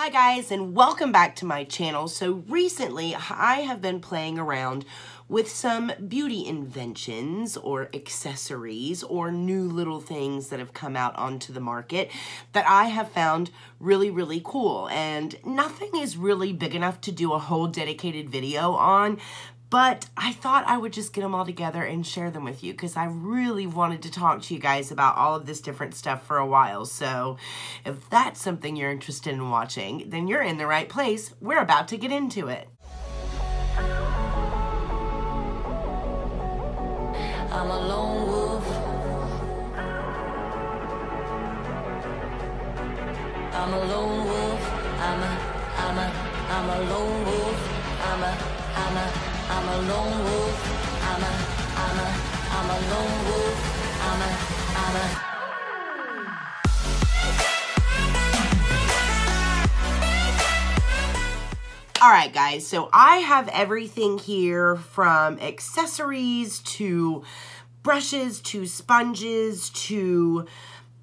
Hi guys, and welcome back to my channel. So recently I have been playing around with some beauty inventions or accessories or new little things that have come out onto the market that I have found really cool. And nothing is really big enough to do a whole dedicated video on, but I thought I would just get them all together and share them with you because I really wanted to talk to you guys about all of this different stuff for a while. So if that's something you're interested in watching, then you're in the right place. We're about to get into it. I'm a lone wolf. I'm a lone wolf. I'm a lone wolf. I'm a lone wolf. I'm a lone wolf. All right, guys, so I have everything here from accessories to brushes to sponges to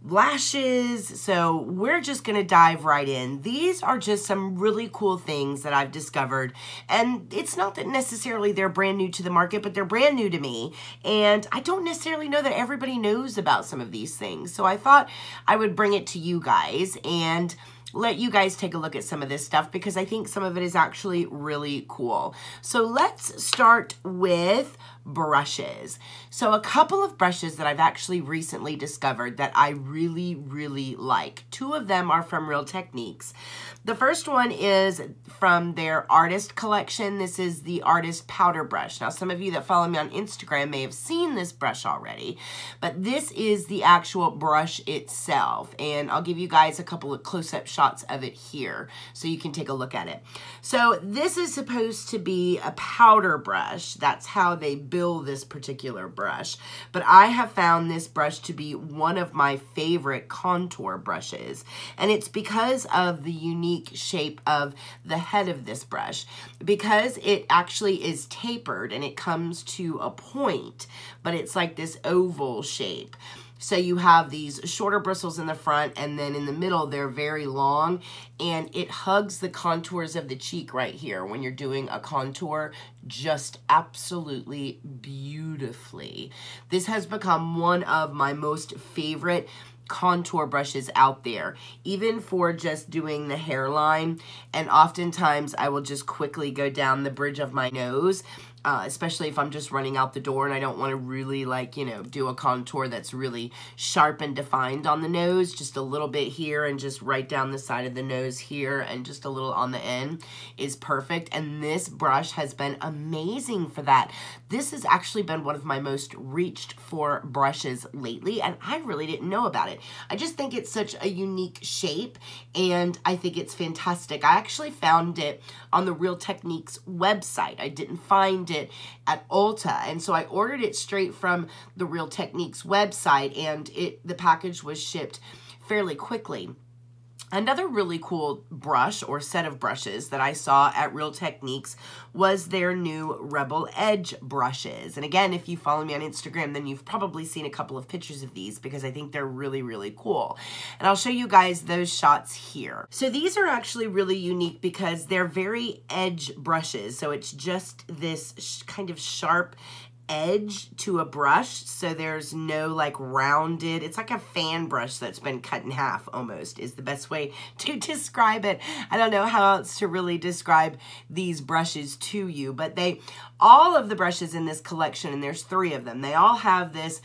lashes. So we're just gonna dive right in. These are just some really cool things that I've discovered, and it's not that necessarily they're brand new to the market, but they're brand new to me, and I don't necessarily know that everybody knows about some of these things. So I thought I would bring it to you guys and let you guys take a look at some of this stuff because I think some of it is actually really cool. So let's start with brushes. So a couple of brushes that I've actually recently discovered that I really like. Two of them are from Real Techniques. The first one is from their Artist collection. This is the Artist Powder Brush. Now, some of you that follow me on Instagram may have seen this brush already, but this is the actual brush itself. And I'll give you guys a couple of close-up shots of it here so you can take a look at it. So this is supposed to be a powder brush. That's how they bill this particular brush. But I have found this brush to be one of my favorite contour brushes. And it's because of the unique shape of the head of this brush. Because it actually is tapered and it comes to a point, but it's like this oval shape. So you have these shorter bristles in the front, and then in the middle they're very long, and it hugs the contours of the cheek right here when you're doing a contour just absolutely beautifully. This has become one of my most favorite contour brushes out there, even for just doing the hairline. And oftentimes I will just quickly go down the bridge of my nose, especially if I'm just running out the door and I don't want to really, like, you know, do a contour that's really sharp and defined on the nose. Just a little bit here and just right down the side of the nose here and just a little on the end is perfect. And this brush has been amazing for that. This has actually been one of my most reached for brushes lately, and I really didn't know about it. I just think it's such a unique shape, and I think it's fantastic. I actually found it on the Real Techniques website. I didn't find it at Ulta, and so I ordered it straight from the Real Techniques website, and the package was shipped fairly quickly. Another really cool brush or set of brushes that I saw at Real Techniques was their new Rebel Edge brushes. And again, if you follow me on Instagram, then you've probably seen a couple of pictures of these because I think they're really cool. And I'll show you guys those shots here. So these are actually really unique because they're very edge brushes. So it's just this kind of sharp edge to a brush, so there's no like rounded, it's like a fan brush that's been cut in half almost is the best way to describe it. I don't know how else to really describe these brushes to you, but all of the brushes in this collection, and there's 3 of them, they all have this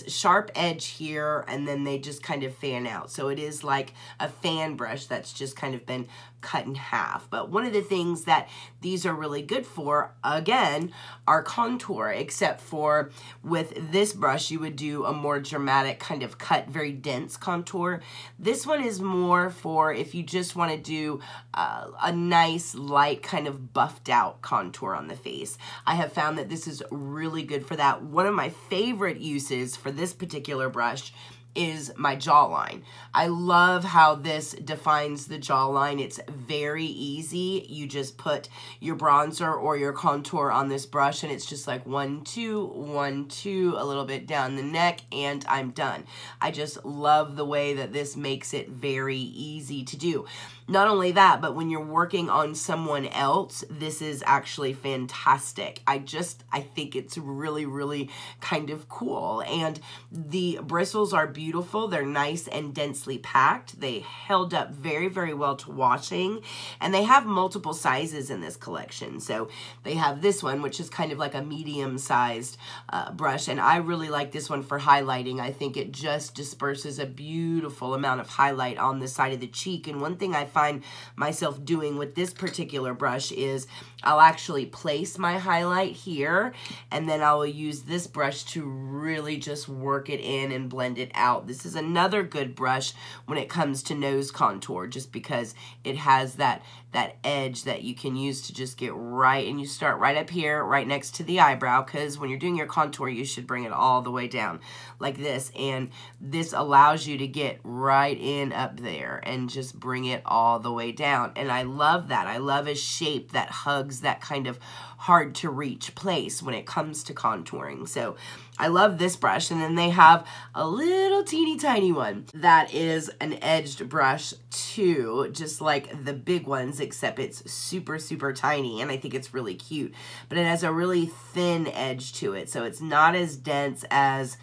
sharp edge here, and then they just kind of fan out. So it is like a fan brush that's just kind of been cut in half. But one of the things that these are really good for, again, are contour, except for with this brush, you would do a more dramatic kind of cut, very dense contour. This one is more for if you just want to do a nice, light, kind of buffed out contour on the face. I have found that this is really good for that. One of my favorite uses for this particular brush is my jawline. I love how this defines the jawline. It's very easy. You just put your bronzer or your contour on this brush and it's just like 1, 2, 1, 2, a little bit down the neck, and I'm done. I just love the way that this makes it very easy to do. not only that, but when you're working on someone else, this is actually fantastic. I think it's really, really kind of cool. And the bristles are beautiful. They're nice and densely packed. They held up very, very well to washing. And they have multiple sizes in this collection. So they have this one, which is kind of like a medium-sized brush. And I really like this one for highlighting. I think it just disperses a beautiful amount of highlight on the side of the cheek. And one thing I find myself doing with this particular brush is I'll actually place my highlight here, and then I will use this brush to really just work it in and blend it out. This is another good brush when it comes to nose contour, just because it has that edge that you can use to just get right, and you start right up here, right next to the eyebrow, because when you're doing your contour, you should bring it all the way down like this, and this allows you to get right in up there and just bring it all the way down. And I love that. I love a shape that hugs that kind of hard to reach place when it comes to contouring. So I love this brush. And then they have a little teeny tiny one that is an edged brush too, just like the big ones, except it's super, super tiny. And I think it's really cute, but it has a really thin edge to it. So it's not as dense as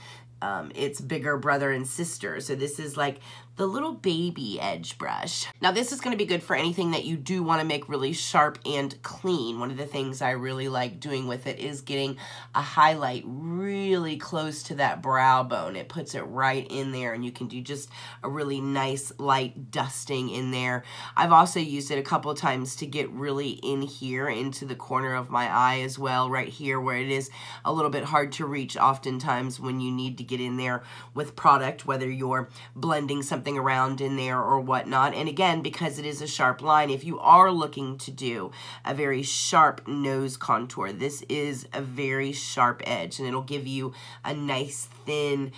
its bigger brother and sister. So this is like the little baby edge brush. Now this is going to be good for anything that you do want to make really sharp and clean. One of the things I really like doing with it is getting a highlight really close to that brow bone. It puts it right in there, and you can do just a really nice light dusting in there. I've also used it a couple of times to get really in here into the corner of my eye as well, right here where it is a little bit hard to reach oftentimes when you need to get in there with product, whether you're blending something around in there or whatnot. And again, because it is a sharp line, if you are looking to do a very sharp nose contour, this is a very sharp edge, and it'll give you a nice thin,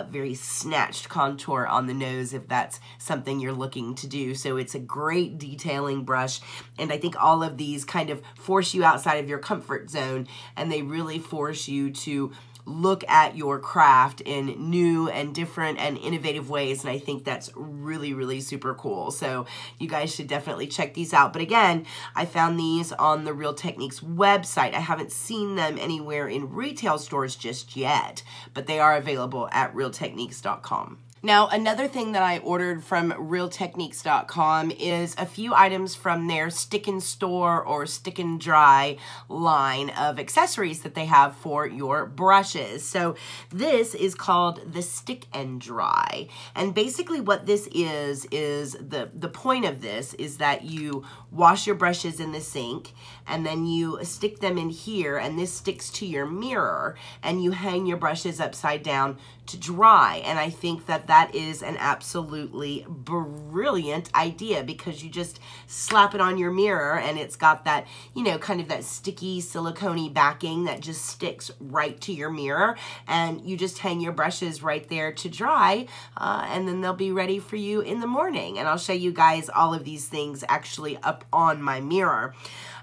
very snatched contour on the nose if that's something you're looking to do. So it's a great detailing brush, and I think all of these kind of force you outside of your comfort zone, and they really force you to look at your craft in new and different and innovative ways, and I think that's really, really super cool. So you guys should definitely check these out. But again, I found these on the Real Techniques website. I haven't seen them anywhere in retail stores just yet, but they are available at realtechniques.com. Now, another thing that I ordered from realtechniques.com is a few items from their Stick and Store or Stick and Dry line of accessories that they have for your brushes. So this is called the Stick and Dry. And basically what this is the point of this is that you wash your brushes in the sink, and then you stick them in here, and this sticks to your mirror, and you hang your brushes upside down to dry. And I think that that is an absolutely brilliant idea, because you just slap it on your mirror and it's got that, you know, kind of that sticky silicone-y backing that just sticks right to your mirror, and you just hang your brushes right there to dry, and then they'll be ready for you in the morning. And I'll show you guys all of these things actually up on my mirror.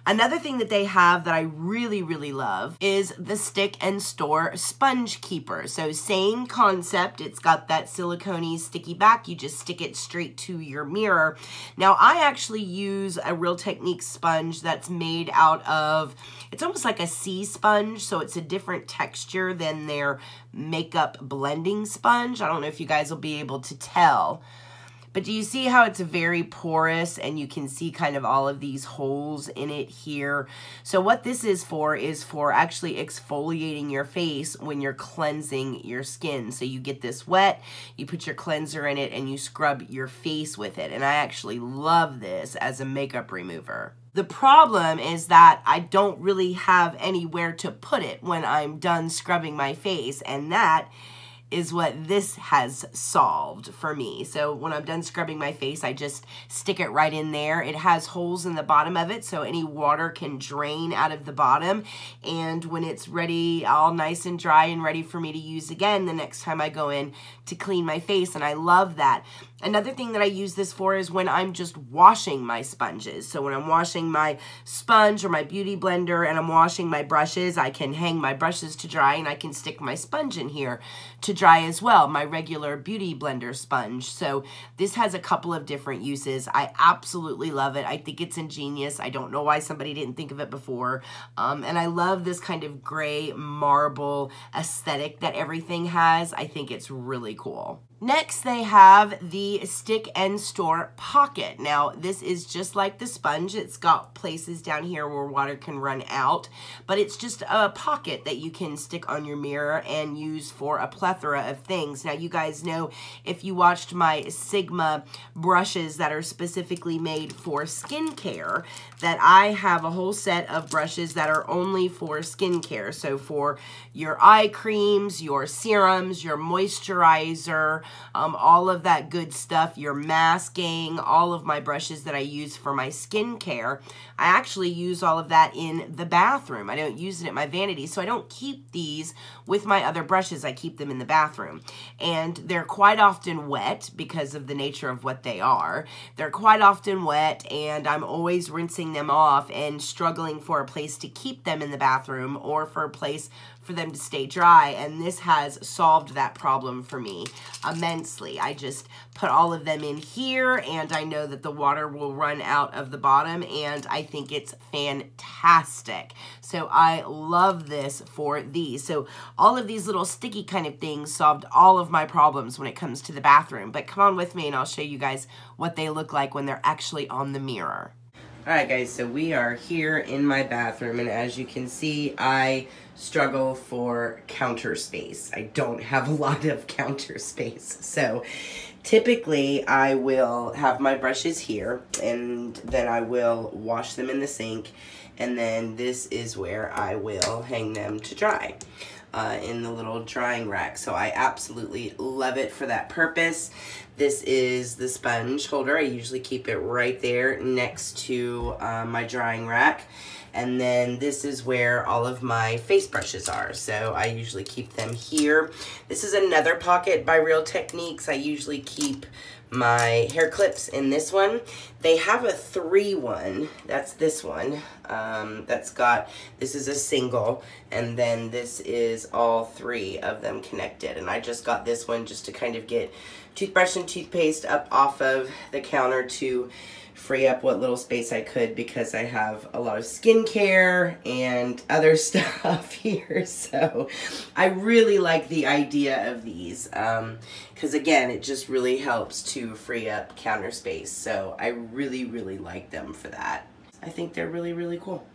Another thing that they have that I really, really love is the Stick and Store Sponge Keeper. So same concept. It's got that silicone-y sticky back. You just stick it straight to your mirror. Now, I actually use a Real Techniques sponge that's made out of, it's almost like a sea sponge, so it's a different texture than their makeup blending sponge. I don't know if you guys will be able to tell. But do you see how it's very porous, and you can see kind of all of these holes in it here? So what this is for actually exfoliating your face when you're cleansing your skin. So you get this wet, you put your cleanser in it, and you scrub your face with it. And I actually love this as a makeup remover. The problem is that I don't really have anywhere to put it when I'm done scrubbing my face, and that is what this has solved for me. So when I'm done scrubbing my face, I just stick it right in there. It has holes in the bottom of it, so any water can drain out of the bottom. And when it's ready, all nice and dry and ready for me to use again the next time I go in to clean my face, and I love that. Another thing that I use this for is when I'm just washing my sponges. So when I'm washing my sponge or my beauty blender and I'm washing my brushes, I can hang my brushes to dry and I can stick my sponge in here to dry as well, my regular beauty blender sponge. So this has a couple of different uses. I absolutely love it. I think it's ingenious. I don't know why somebody didn't think of it before. And I love this kind of gray marble aesthetic that everything has. I think it's really cool. Next, they have the Stick and Store Pocket. Now, this is just like the sponge. It's got places down here where water can run out, but it's just a pocket that you can stick on your mirror and use for a plethora of things. Now, you guys know if you watched my Sigma brushes that are specifically made for skincare, that I have a whole set of brushes that are only for skincare. So for your eye creams, your serums, your moisturizer, all of that good stuff, your masking, all of my brushes that I use for my skincare. I actually use all of that in the bathroom. I don't use it at my vanity, so I don't keep these with my other brushes. I keep them in the bathroom. And they're quite often wet because of the nature of what they are. They're quite often wet, and I'm always rinsing them off and struggling for a place to keep them in the bathroom or for a place for them to stay dry, and this has solved that problem for me immensely. I just put all of them in here, and I know that the water will run out of the bottom, and I think it's fantastic. So I love this for these. So all of these little sticky kind of things solved all of my problems when it comes to the bathroom. But come on with me and I'll show you guys what they look like when they're actually on the mirror. Alright guys, so we are here in my bathroom, and as you can see, I struggle for counter space. I don't have a lot of counter space. So typically I will have my brushes here, and then I will wash them in the sink, and then this is where I will hang them to dry in the little drying rack. So I absolutely love it for that purpose. This is the sponge holder. I usually keep it right there next to my drying rack. And then this is where all of my face brushes are. So I usually keep them here. This is another pocket by Real Techniques. I usually keep my hair clips in this one. They have a 3-1. That's this one. This is a single, and then this is all 3 of them connected. And I just got this one just to kind of get toothbrush and toothpaste up off of the counter to free up what little space I could, because I have a lot of skincare and other stuff here. So I really like the idea of these because again, it just really helps to free up counter space. So I really, really like them for that. I think they're really, really cool.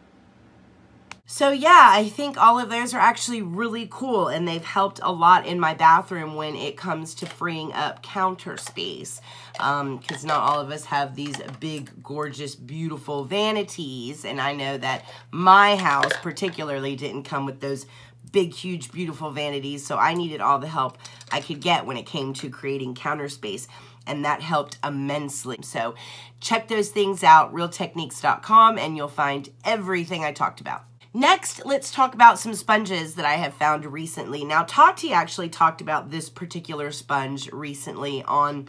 So yeah, I think all of those are actually really cool, and they've helped a lot in my bathroom when it comes to freeing up counter space. Because not all of us have these big, gorgeous, beautiful vanities, and I know that my house particularly didn't come with those big, huge, beautiful vanities, so I needed all the help I could get when it came to creating counter space, and that helped immensely. So check those things out, realtechniques.com, and you'll find everything I talked about. Next, let's talk about some sponges that I have found recently. Now, Tati actually talked about this particular sponge recently on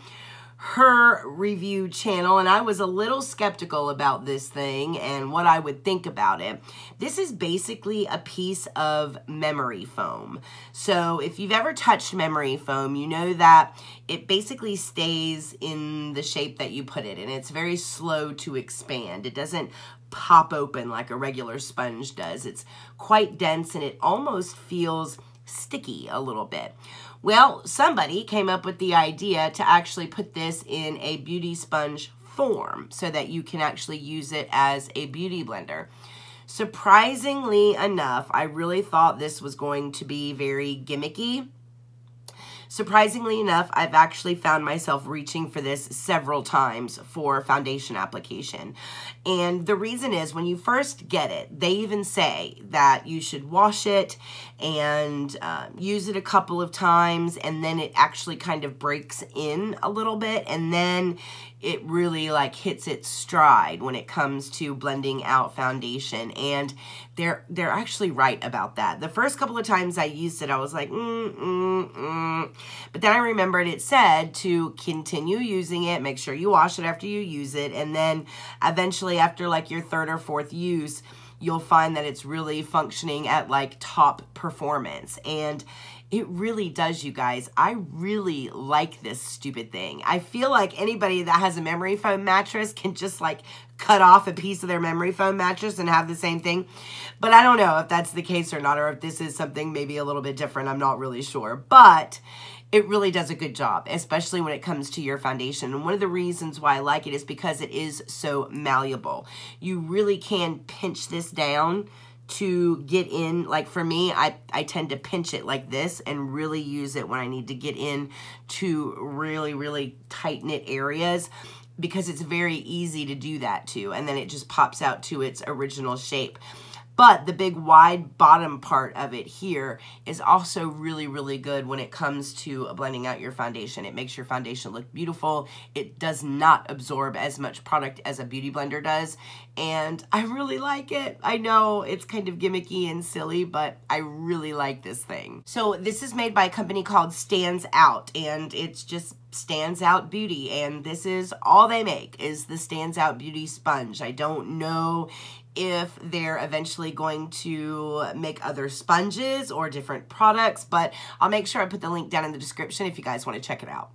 her review channel, and I was a little skeptical about this thing and what I would think about it. This is basically a piece of memory foam. So if you've ever touched memory foam, you know that it basically stays in the shape that you put it in. It's very slow to expand. It doesn't pop open like a regular sponge does. It's quite dense, and it almost feels sticky a little bit. Well, somebody came up with the idea to actually put this in a beauty sponge form so that you can actually use it as a beauty blender. Surprisingly enough, I really thought this was going to be very gimmicky. Surprisingly enough, I've actually found myself reaching for this several times for foundation application. And the reason is, when you first get it, they even say that you should wash it and use it a couple of times, and then it actually kind of breaks in a little bit, and then it really like hits its stride when it comes to blending out foundation. And they're actually right about that. The first couple of times I used it, I was like, But then I remembered it said to continue using it, make sure you wash it after you use it, and then eventually after like your third or fourth use, you'll find that it's really functioning at like top performance. And it really does, you guys. I really like this stupid thing. I feel like anybody that has a memory foam mattress can just like cut off a piece of their memory foam mattress and have the same thing. But I don't know if that's the case or not, or if this is something maybe a little bit different. I'm not really sure. But it really does a good job, especially when it comes to your foundation. And one of the reasons why I like it is because it is so malleable. You really can pinch this down to get in. Like for me, I tend to pinch it like this and really use it when I need to get in to really, really tight knit areas, because it's very easy to do that too. And then it just pops out to its original shape. But the big wide bottom part of it here is also really, really good when it comes to blending out your foundation. It makes your foundation look beautiful. It does not absorb as much product as a beauty blender does. And I really like it. I know it's kind of gimmicky and silly, but I really like this thing. So this is made by a company called Stands Out, and it's just Stands Out Beauty. And this is all they make, is the Stands Out Beauty sponge. I don't know if they're eventually going to make other sponges or different products, but I'll make sure I put the link down in the description if you guys want to check it out.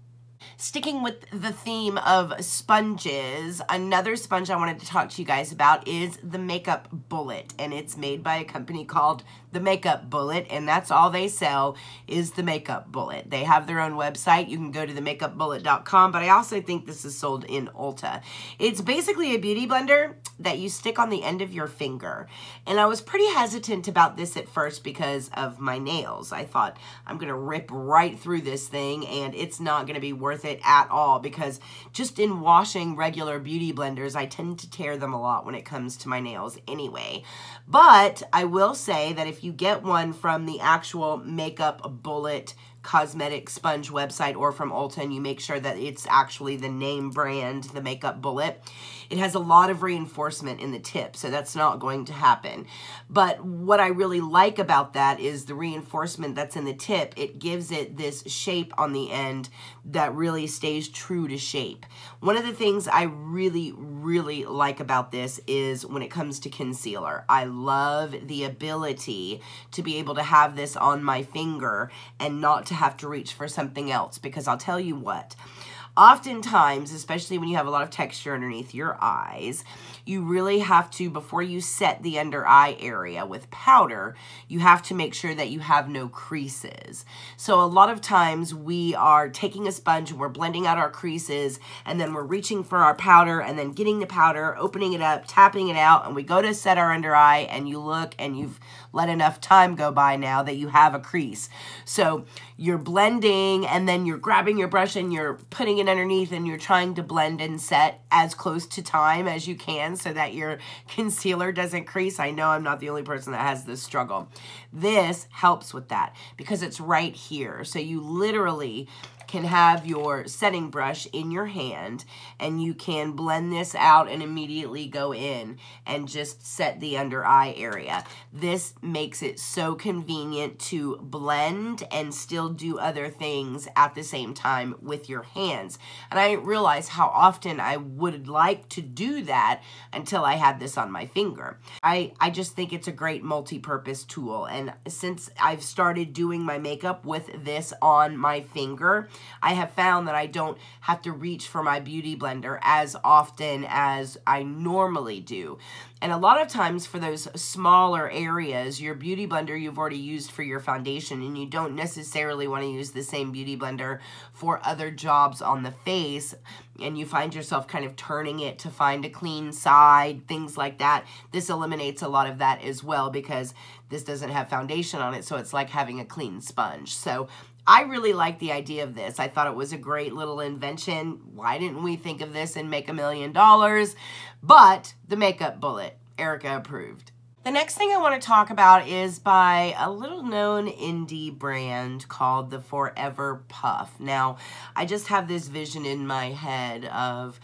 Sticking with the theme of sponges, another sponge I wanted to talk to you guys about is the Makeup Bullet, and it's made by a company called the Makeup Bullet, and that's all they sell is the Makeup Bullet. They have their own website. You can go to themakeupbullet.com, but I also think this is sold in Ulta. It's basically a beauty blender that you stick on the end of your finger, and I was pretty hesitant about this at first because of my nails. I thought, I'm gonna rip right through this thing and it's not gonna be worth it at all, because just in washing regular beauty blenders, I tend to tear them a lot when it comes to my nails anyway. But I will say that if you get one from the actual Makeup Bullet cosmetic sponge website or from Ulta, and you make sure that it's actually the name brand, the Makeup Bullet, it has a lot of reinforcement in the tip, so that's not going to happen. But what I really like about that is the reinforcement that's in the tip. It gives it this shape on the end that really stays true to shape. One of the things I really, really like about this is when it comes to concealer. I love the ability to be able to have this on my finger and not to have to reach for something else, because I'll tell you what, oftentimes, especially when you have a lot of texture underneath your eyes, you really have to, before you set the under eye area with powder, you have to make sure that you have no creases. So a lot of times we are taking a sponge and we're blending out our creases, and then we're reaching for our powder and then getting the powder, opening it up, tapping it out, and we go to set our under eye, and you look and you've let enough time go by now that you have a crease. So you're blending and then you're grabbing your brush and you're putting it underneath and you're trying to blend and set as close to time as you can so that your concealer doesn't crease. I know I'm not the only person that has this struggle. This helps with that because it's right here. So you literally can have your setting brush in your hand and you can blend this out and immediately go in and just set the under eye area. This makes it so convenient to blend and still do other things at the same time with your hands. And I didn't realize how often I would like to do that until I had this on my finger. I just think it's a great multi-purpose tool, and since I've started doing my makeup with this on my finger, I have found that I don't have to reach for my beauty blender as often as I normally do. And a lot of times for those smaller areas, your beauty blender you've already used for your foundation, and you don't necessarily want to use the same beauty blender for other jobs on the face, and you find yourself kind of turning it to find a clean side, things like that. This eliminates a lot of that as well because this doesn't have foundation on it, so it's like having a clean sponge. So I really like the idea of this. I thought it was a great little invention. Why didn't we think of this and make $1 million? But the Makeup Bullet, Erica approved. The next thing I want to talk about is by a little known indie brand called the Forever Puff. Now, I just have this vision in my head of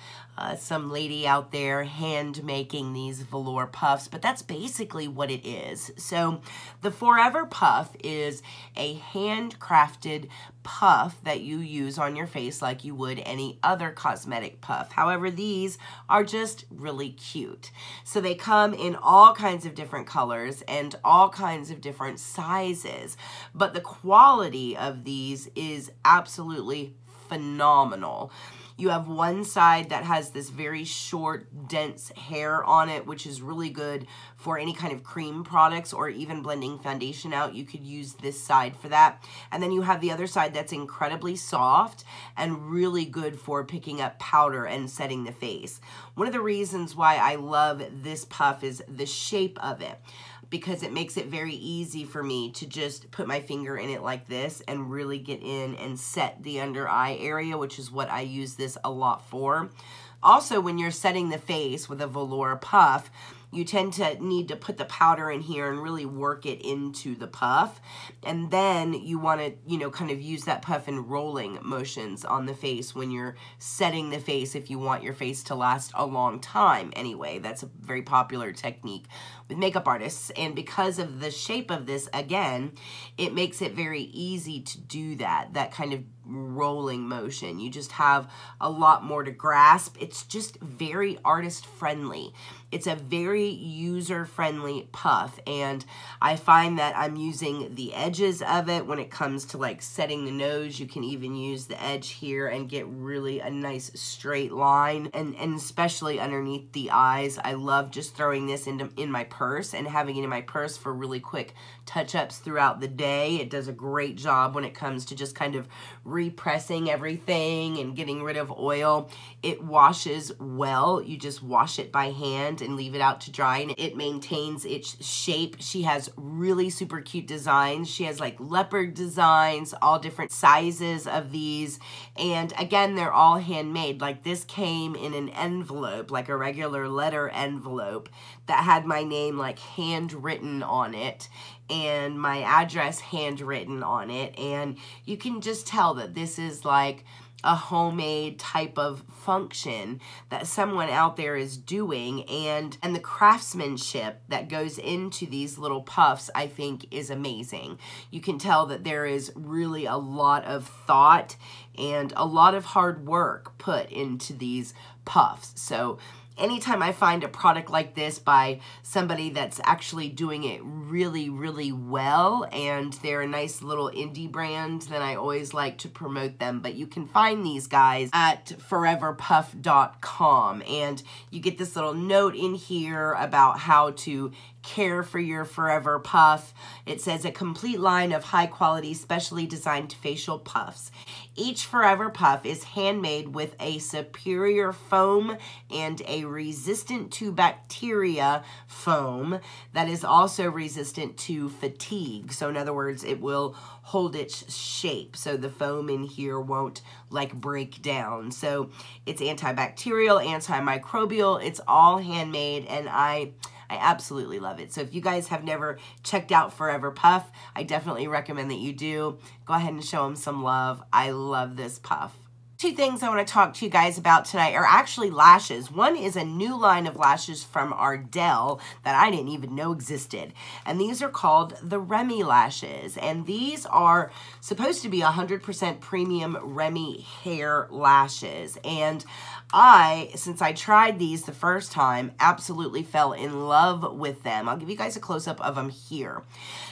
some lady out there hand making these velour puffs, but that's basically what it is. So the Forever Puff is a handcrafted puff that you use on your face like you would any other cosmetic puff. However, these are just really cute. So they come in all kinds of different colors and all kinds of different sizes, but the quality of these is absolutely phenomenal. You have one side that has this very short, dense hair on it, which is really good for any kind of cream products or even blending foundation out. You could use this side for that. And then you have the other side that's incredibly soft and really good for picking up powder and setting the face. One of the reasons why I love this puff is the shape of it, because it makes it very easy for me to just put my finger in it like this and really get in and set the under eye area, which is what I use this a lot for. Also, when you're setting the face with a velour puff, you tend to need to put the powder in here and really work it into the puff. And then you want to, you know, kind of use that puff in rolling motions on the face when you're setting the face if you want your face to last a long time. Anyway, that's a very popular technique with makeup artists. And because of the shape of this, again, it makes it very easy to do that kind of rolling motion. You just have a lot more to grasp. It's just very artist friendly. It's a very user-friendly puff, and I find that I'm using the edges of it when it comes to like setting the nose. You can even use the edge here and get really a nice straight line, and especially underneath the eyes. I love just throwing this in my purse and having it in my purse for really quick touch-ups throughout the day. It does a great job when it comes to just kind of repressing everything and getting rid of oil. It washes well. You just wash it by hand and leave it out to dry, and it maintains its shape. She has really super cute designs. She has like leopard designs, all different sizes of these, and again, they're all handmade. Like this came in an envelope, like a regular letter envelope that had my name like handwritten on it and my address handwritten on it, and you can just tell that this is like a homemade type of function that someone out there is doing, and the craftsmanship that goes into these little puffs I think is amazing. You can tell that there is really a lot of thought and a lot of hard work put into these puffs. So anytime I find a product like this by somebody that's actually doing it really, really well, and they're a nice little indie brand, then I always like to promote them. But you can find these guys at foreverpuff.com, and you get this little note in here about how to care for your Forever Puff. It says a complete line of high quality, specially designed facial puffs. Each Forever Puff is handmade with a superior foam and a resistant to bacteria foam that is also resistant to fatigue. So in other words, it will hold its shape, so the foam in here won't like break down. So it's antibacterial, antimicrobial, it's all handmade, and I absolutely love it. So if you guys have never checked out Forever Puff, I definitely recommend that you do. Go ahead and show them some love. I love this puff. Two things I want to talk to you guys about tonight are actually lashes. One is a new line of lashes from Ardell that I didn't even know existed. And these are called the Remy lashes. And these are supposed to be 100% premium Remy hair lashes. And since I tried these the first time, absolutely fell in love with them. I'll give you guys a close-up of them here.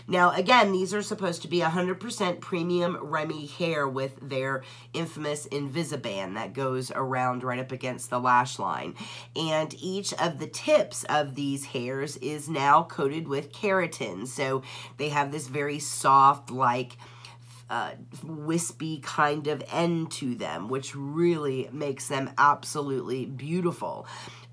Now, again, these are supposed to be 100% premium Remy hair with their infamous Invisiband that goes around right up against the lash line. And each of the tips of these hairs is now coated with keratin. So they have this very soft, like, wispy kind of end to them, which really makes them absolutely beautiful.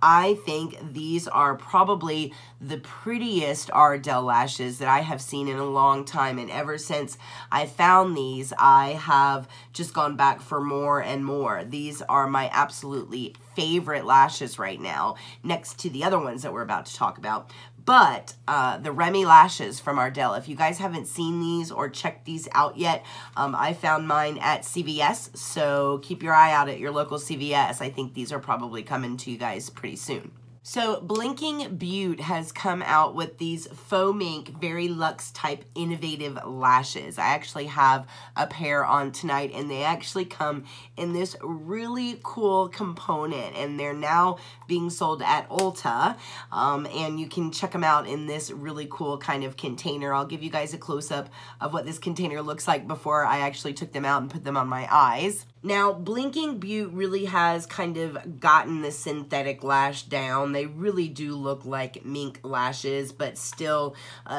I think these are probably the prettiest Ardell lashes that I have seen in a long time. And ever since I found these, I have just gone back for more and more. These are my absolutely favorite lashes right now, next to the other ones that we're about to talk about. But the Remy lashes from Ardell, if you guys haven't seen these or checked these out yet, I found mine at CVS, so keep your eye out at your local CVS. I think these are probably coming to you guys pretty soon. So Blinking Beauty has come out with these faux mink, very luxe type innovative lashes. I actually have a pair on tonight, and they actually come in this really cool component, and they're now being sold at Ulta, and you can check them out in this really cool kind of container. I'll give you guys a close-up of what this container looks like before I actually took them out and put them on my eyes. Now, Blinking Beauty really has kind of gotten the synthetic lash down. They really do look like mink lashes, but still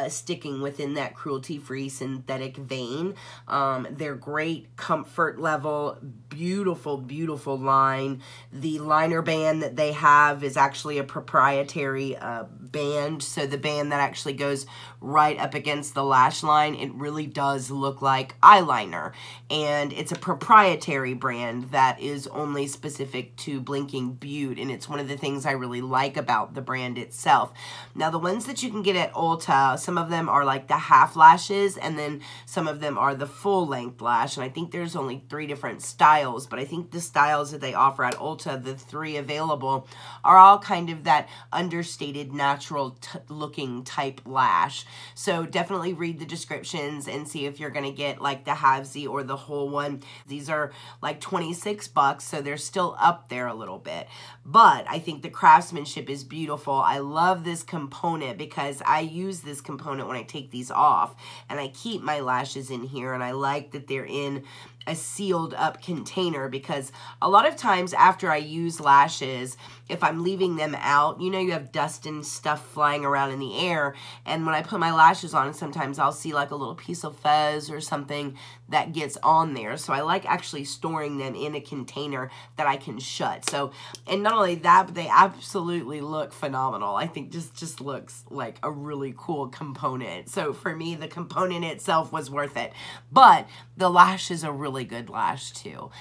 sticking within that cruelty-free synthetic vein. They're great comfort level, beautiful, beautiful line. The liner band that they have is actually a proprietary band, so the band that actually goes right up against the lash line, it really does look like eyeliner, and it's a proprietary brand that is only specific to Blinking Beauty, and it's one of the things I really like about the brand itself. Now, the ones that you can get at Ulta, some of them are like the half lashes, and then some of them are the full length lash, and I think there's only 3 different styles, but I think the styles that they offer at Ulta, the 3 available, are all kind of that understated, natural looking type lash. So definitely read the descriptions and see if you're going to get like the halvesy or the whole one. These are like 26 bucks, so they're still up there a little bit. But I think the craftsmanship is beautiful. I love this component because I use this component when I take these off, and I keep my lashes in here, and I like that they're in a sealed up container, because a lot of times after I use lashes, if I'm leaving them out, you know, you have dust and stuff flying around in the air, and when I put my lashes on, sometimes I'll see like a little piece of fuzz or something that gets on there. So I like actually storing them in a container that I can shut. So, and not only that, but they absolutely look phenomenal. I think just looks like a really cool component. So for me, the component itself was worth it. But the lash is a really good lash too.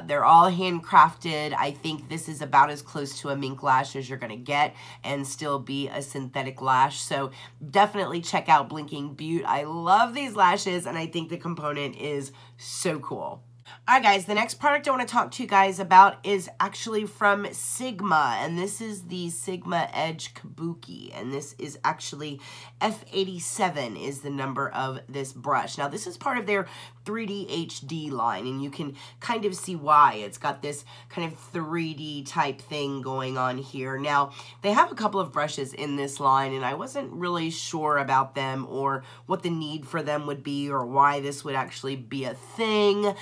They're all handcrafted. I think this is about as close to a mink lash as you're going to get and still be a synthetic lash. So definitely check out Blinking Beauty. I love these lashes, and I think the component is so cool. Alright guys, the next product I want to talk to you guys about is actually from Sigma, and this is the Sigma Edge Kabuki, and this is actually F87 is the number of this brush. Now this is part of their 3D HD line, and you can kind of see why. It's got this kind of 3D type thing going on here. Now they have a couple of brushes in this line, and I wasn't really sure about them or what the need for them would be or why this would actually be a thing.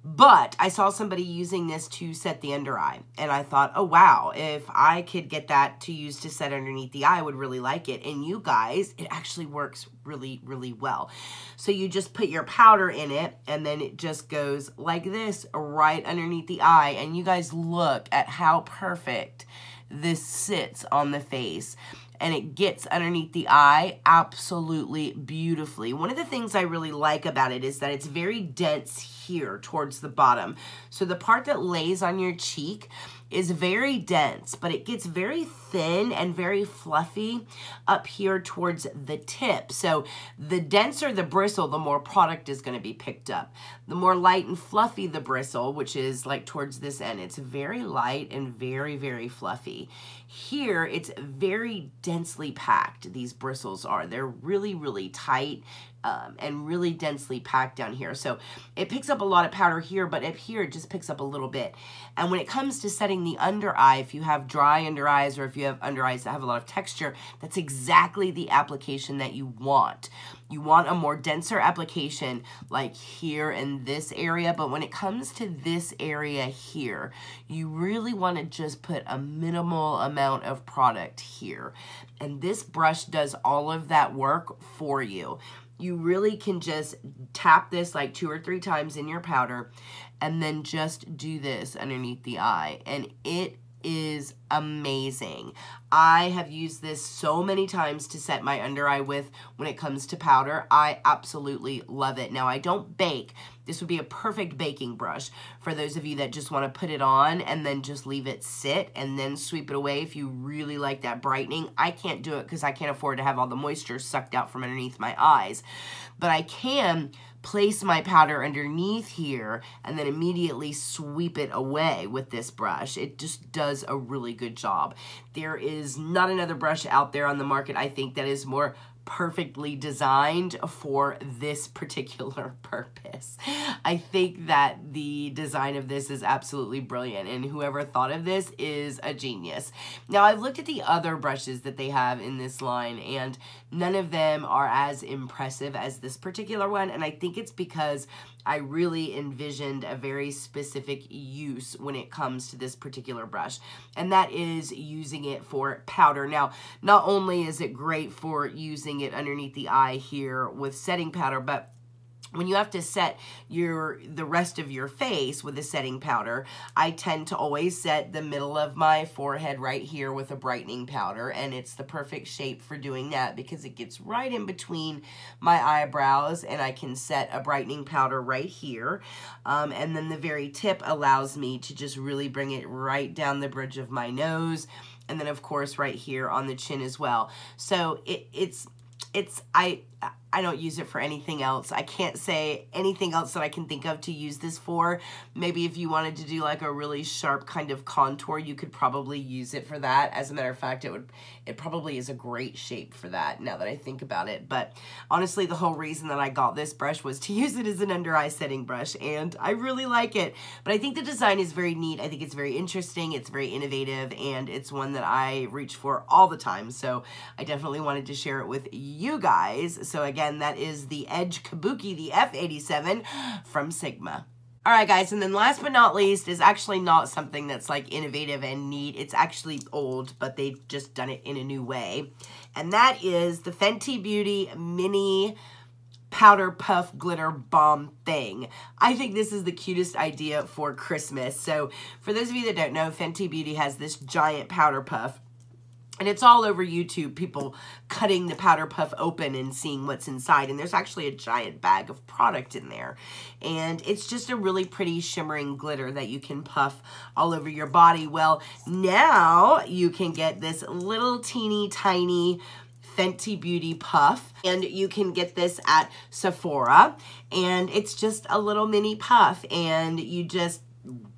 But I saw somebody using this to set the under eye, and I thought, oh wow, if I could get that to use to set underneath the eye, I would really like it. And you guys, it actually works really, really well. So you just put your powder in it, and then it just goes like this right underneath the eye. And you guys look at how perfect this sits on the face, and it gets underneath the eye absolutely beautifully. One of the things I really like about it is that it's very dense here towards the bottom. So the part that lays on your cheek is very dense, but it gets very thin and very fluffy up here towards the tip. So the denser the bristle, the more product is going to be picked up. The more light and fluffy the bristle, which is like towards this end, it's very light and very, very fluffy. Here, it's very densely packed, these bristles are. They're really, really tight. And really densely packed down here. So it picks up a lot of powder here, but up here it just picks up a little bit. And when it comes to setting the under eye, if you have dry under eyes or if you have under eyes that have a lot of texture, that's exactly the application that you want. You want a more denser application like here in this area, but when it comes to this area here, you really want to just put a minimal amount of product here. And this brush does all of that work for you. You really can just tap this like 2 or 3 times in your powder and then just do this underneath the eye, and it is amazing. I have used this so many times to set my under eye with when it comes to powder. I absolutely love it. Now, I don't bake. This would be a perfect baking brush for those of you that just want to put it on and then just leave it sit and then sweep it away if you really like that brightening. I can't do it because I can't afford to have all the moisture sucked out from underneath my eyes. But I can place my powder underneath here and then immediately sweep it away with this brush. It just does a really good job. There is not another brush out there on the market, I think, that is more perfectly designed for this particular purpose. I think that the design of this is absolutely brilliant, and whoever thought of this is a genius. Now, I've looked at the other brushes that they have in this line, and none of them are as impressive as this particular one, and I think it's because I really envisioned a very specific use when it comes to this particular brush, and that is using it for powder. Now, not only is it great for using it underneath the eye here with setting powder, but when you have to set the rest of your face with a setting powder, I tend to always set the middle of my forehead right here with a brightening powder, and it's the perfect shape for doing that because it gets right in between my eyebrows, and I can set a brightening powder right here, and then the very tip allows me to just really bring it right down the bridge of my nose, and then of course right here on the chin as well. So I don't use it for anything else. I can't say anything else that I can think of to use this for. Maybe if you wanted to do like a really sharp kind of contour, you could probably use it for that. As a matter of fact, it probably is a great shape for that now that I think about it. But honestly, the whole reason that I got this brush was to use it as an under eye setting brush, and I really like it. But I think the design is very neat. I think it's very interesting. It's very innovative, and it's one that I reach for all the time. So I definitely wanted to share it with you guys. So again, that is the Edge Kabuki, the F87 from Sigma. All right, guys, and then last but not least is actually not something that's like innovative and neat. It's actually old, but they've just done it in a new way. And that is the Fenty Beauty Mini Powder Puff Glitter Bomb thing. I think this is the cutest idea for Christmas. So for those of you that don't know, Fenty Beauty has this giant powder puff. And it's all over YouTube, people cutting the powder puff open and seeing what's inside. And there's actually a giant bag of product in there. And it's just a really pretty shimmering glitter that you can puff all over your body. Well, now you can get this little teeny tiny Fenty Beauty puff, and you can get this at Sephora, and it's just a little mini puff, and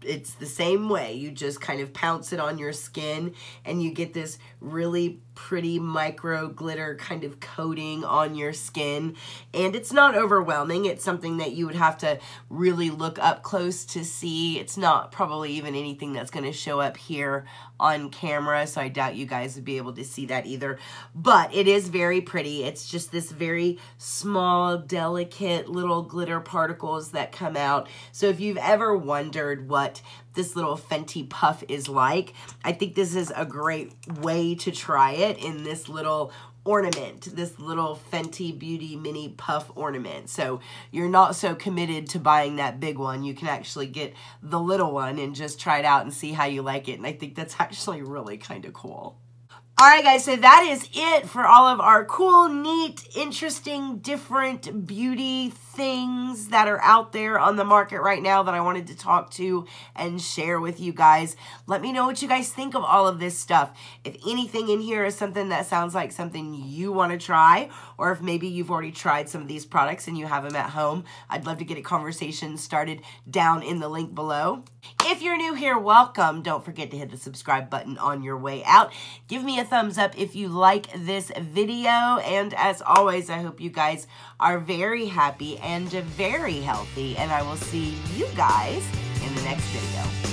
it's the same way. You just kind of pounce it on your skin and you get this really pretty micro glitter kind of coating on your skin, and it's not overwhelming. It's something that you would have to really look up close to see. It's not probably even anything that's going to show up here on camera, so I doubt you guys would be able to see that either, but it is very pretty. It's just this very small, delicate little glitter particles that come out. So if you've ever wondered what this little Fenty puff is like, I think this is a great way to try it in this little ornament, this little Fenty Beauty mini puff ornament. So you're not so committed to buying that big one. You can actually get the little one and just try it out and see how you like it. And I think that's actually really kind of cool. All right, guys, so that is it for all of our cool, neat, interesting, different beauty things that are out there on the market right now that I wanted to talk to and share with you guys. Let me know what you guys think of all of this stuff. If anything in here is something that sounds like something you want to try, or if maybe you've already tried some of these products and you have them at home, I'd love to get a conversation started down in the link below. If you're new here, welcome. Don't forget to hit the subscribe button on your way out. Give me a thumbs up if you like this video, and as always, I hope you guys are very happy and very healthy, and I will see you guys in the next video.